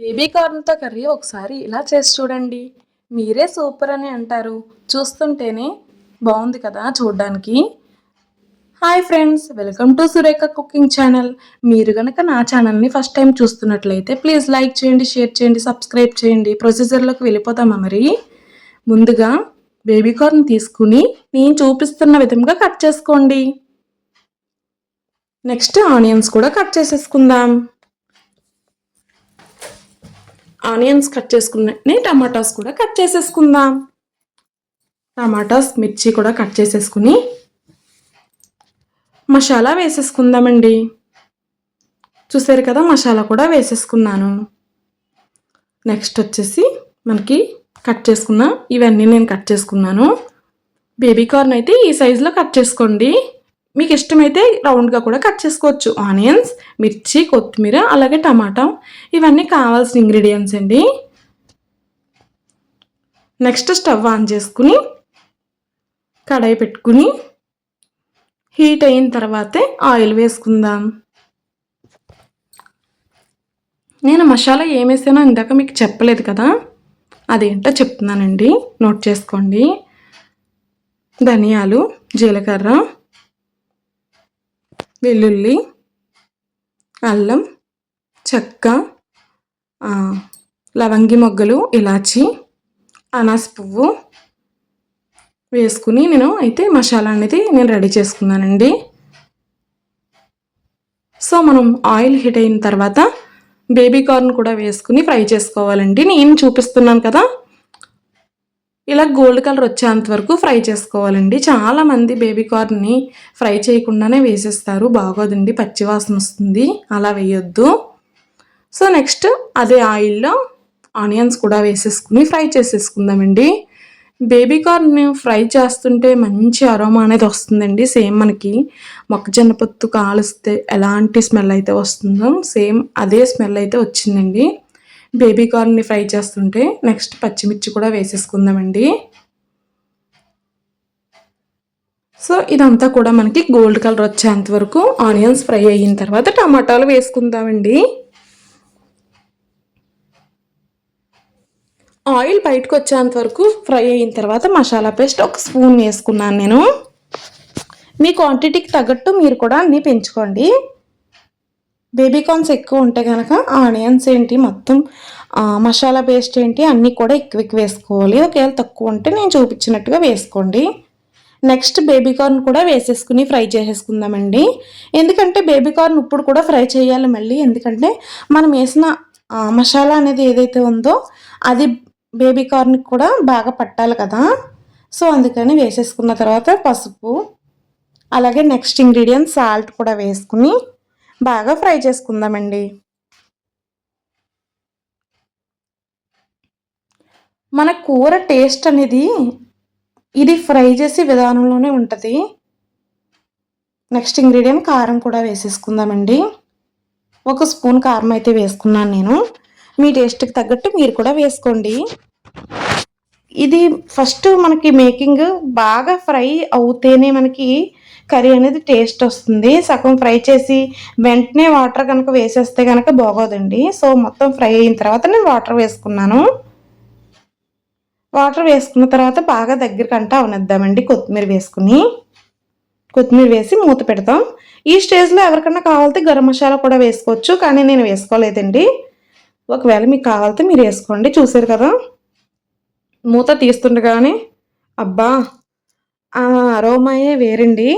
Baby కార్న్తో curry ఒకసారి ఇలా చేసి చూడండి. మీరే సూపర్ అని అంటారు. చూస్తుంటేనే బాగుంది కదా చూడడానికి. Hi friends, welcome to Surekha cooking channel. మీరు కనుక నా ఛానల్ని ఫస్ట్ టైం చూస్తున్నట్లయితే ప్లీజ్ లైక్ చేయండి, షేర్ చేయండి, సబ్స్క్రైబ్ చేయండి. ప్రొసీజర్లోకి వెళ్ళిపోతామా మరి. ముందుగా బేబీ కార్న్ తీసుకుని నేను చూపిస్తున్న విధంగా కట్ చేసుకోండి. నెక్స్ట్ ఆనియన్స్ కూడా కట్ చేసేసుకుందాం. ఆనియన్స్ కట్ చేసుకున్నట్నే టమాటాస్ కూడా కట్ చేసేసుకుందాం. టమాటాస్, మిర్చి కూడా కట్ చేసేసుకుని మసాలా వేసేసుకుందామండి. చూసారు కదా, మసాలా కూడా వేసేసుకున్నాను. నెక్స్ట్ వచ్చేసి మనకి కట్ చేసుకున్న ఇవన్నీ నేను కట్ చేసుకున్నాను. బేబీ కార్న్ అయితే ఈ సైజులో కట్ చేసుకోండి. మీకు ఇష్టమైతే రౌండ్గా కూడా కట్ చేసుకోవచ్చు. ఆనియన్స్, మిర్చి, కొత్తిమీర, అలాగే టమాటా, ఇవన్నీ కావాల్సిన ఇంగ్రీడియంట్స్ అండి. నెక్స్ట్ స్టవ్ ఆన్ చేసుకుని కడాయి పెట్టుకుని హీట్ అయిన తర్వాతే ఆయిల్ వేసుకుందాం. నేను మసాలా ఏమేసానో ఇందాక మీకు చెప్పలేదు కదా, అదేంటో చెప్తున్నానండి, నోట్ చేసుకోండి. ధనియాలు, జీలకర్ర, వెల్లుల్లి, అల్లం, చెక్క, లవంగి మొగ్గలు, ఇలాచి, అనాస పువ్వు వేసుకుని అయితే మసాలా అనేది నేను రెడీ చేసుకున్నానండి. సో మనం ఆయిల్ హీట్ అయిన తర్వాత బేబీ కార్న్ కూడా వేసుకుని ఫ్రై చేసుకోవాలండి. నేను చూపిస్తున్నాను కదా, ఇలా గోల్డ్ కలర్ వచ్చేంత వరకు ఫ్రై చేసుకోవాలండి. చాలామంది బేబీ కార్న్ని ఫ్రై చేయకుండానే వేసేస్తారు, బాగోదండి, పచ్చివాసన వస్తుంది, అలా వేయొద్దు. సో నెక్స్ట్ అదే ఆయిల్లో ఆనియన్స్ కూడా వేసేసుకుని ఫ్రై చేసేసుకుందామండి. బేబీ కార్న్ ఫ్రై చేస్తుంటే మంచి అరోమా అనేది వస్తుందండి. సేమ్ మనకి మొక్కజొన్న పొత్తు కాలుస్తే ఎలాంటి స్మెల్ అయితే వస్తుందో సేమ్ అదే స్మెల్ అయితే వచ్చిందండి బేబీ కార్న్ని ఫ్రై చేస్తుంటే. నెక్స్ట్ పచ్చిమిర్చి కూడా వేసేసుకుందామండి. సో ఇదంతా కూడా మనకి గోల్డ్ కలర్ వచ్చేంత వరకు ఆనియన్స్ ఫ్రై అయిన తర్వాత టమాటాలు వేసుకుందామండి. ఆయిల్ బయటకు వచ్చేంత వరకు ఫ్రై అయిన తర్వాత మసాలా పేస్ట్ ఒక స్పూన్ వేసుకున్నాను నేను. మీ క్వాంటిటీకి తగ్గట్టు మీరు కూడా అన్నీ పెంచుకోండి. బేబీ కార్న్స్ ఎక్కువ ఉంటే కనుక ఆనియన్స్ ఏంటి, మొత్తం మసాలా పేస్ట్ ఏంటి అన్నీ కూడా ఎక్కువ వేసుకోవాలి. ఒకవేళ తక్కువ ఉంటే నేను చూపించినట్టుగా వేసుకోండి. నెక్స్ట్ బేబీ కార్న్ కూడా వేసేసుకుని ఫ్రై చేసేసుకుందామండి. ఎందుకంటే బేబీ కార్న్ ఇప్పుడు కూడా ఫ్రై చేయాలి మళ్ళీ, ఎందుకంటే మనం వేసిన మసాలా అనేది ఏదైతే ఉందో అది బేబీ కార్న్కి కూడా బాగా పట్టాలి కదా. సో అందుకని వేసేసుకున్న తర్వాత పసుపు, అలాగే నెక్స్ట్ ఇంగ్రీడియంట్ సాల్ట్ కూడా వేసుకుని బాగా ఫ్రై చేసుకుందామండి. మన కూర టేస్ట్ అనేది ఇది ఫ్రై చేసే విధానంలోనే ఉంటుంది. నెక్స్ట్ ఇంగ్రీడియంట్ కారం కూడా వేసేసుకుందామండి. ఒక స్పూన్ కారం అయితే వేసుకున్నాను నేను. మీ టేస్ట్కి తగ్గట్టు మీరు కూడా వేసుకోండి. ఇది ఫస్ట్ మనకి మేకింగ్ బాగా ఫ్రై అవుతేనే మనకి కర్రీ అనేది టేస్ట్ వస్తుంది. సగం ఫ్రై చేసి వెంటనే వాటర్ కనుక వేసేస్తే కనుక బాగోదండి. సో మొత్తం ఫ్రై అయిన తర్వాత నేను వాటర్ వేసుకున్నాను. వాటర్ వేసుకున్న తర్వాత బాగా దగ్గరకంటా అవనిద్దామండి. కొత్తిమీర వేసి మూత పెడతాం. ఈ స్టేజ్లో ఎవరికన్నా కావాలంటే గరం మసాలా కూడా వేసుకోవచ్చు, కానీ నేను వేసుకోలేదండి. ఒకవేళ మీకు కావాలంటే మీరు వేసుకోండి. చూసారు కదా, మూత తీస్తుండగానే అబ్బా ఆ అరోమాయే వేరండి,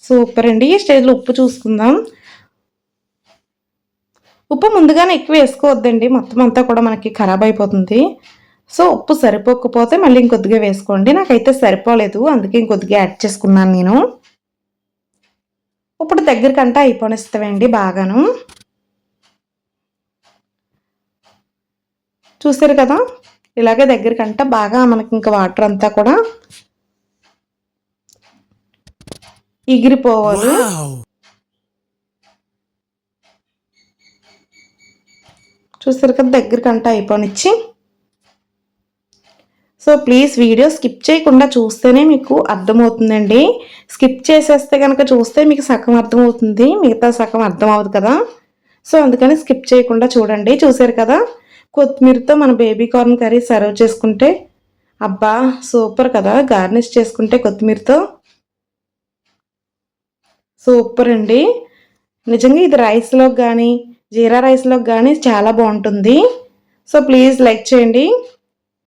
సూపర్ అండి. ఈ స్టేజ్లో ఉప్పు చూసుకుందాం. ఉప్పు ముందుగానే ఎక్కువ వేసుకోవద్దండి, మొత్తం అంతా కూడా మనకి ఖరాబ్ అయిపోతుంది. సో ఉప్పు సరిపోకపోతే మళ్ళీ ఇంకొద్దిగా వేసుకోండి. నాకైతే సరిపోలేదు, అందుకే ఇంకొద్దిగా యాడ్ చేసుకున్నాను నేను. ఇప్పుడు దగ్గరకంటా అయిపోనిస్తామండి బాగాను. చూసారు కదా, ఇలాగే దగ్గరకంటా బాగా మనకి ఇంకా వాటర్ అంతా కూడా ఎగిరిపోవాలి. చూసారు కదా, దగ్గరకంటా అయిపోనిచ్చి. సో ప్లీజ్ వీడియో స్కిప్ చేయకుండా చూస్తేనే మీకు అర్థమవుతుందండి. స్కిప్ చేసేస్తే కనుక చూస్తే మీకు సగం అర్థమవుతుంది, మిగతా సగం అర్థం అవ్వదు కదా. సో అందుకని స్కిప్ చేయకుండా చూడండి. చూసారు కదా, కొత్తిమీరతో మన బేబీ కార్న్ కర్రీ సర్వ్ చేసుకుంటే అబ్బా సూపర్ కదా. గార్నిష్ చేసుకుంటే కొత్తిమీరతో సూపర్ అండి. నిజంగా ఇది రైస్లోకి కానీ జీరా రైస్లోకి కానీ చాలా బాగుంటుంది. సో ప్లీజ్ లైక్ చేయండి.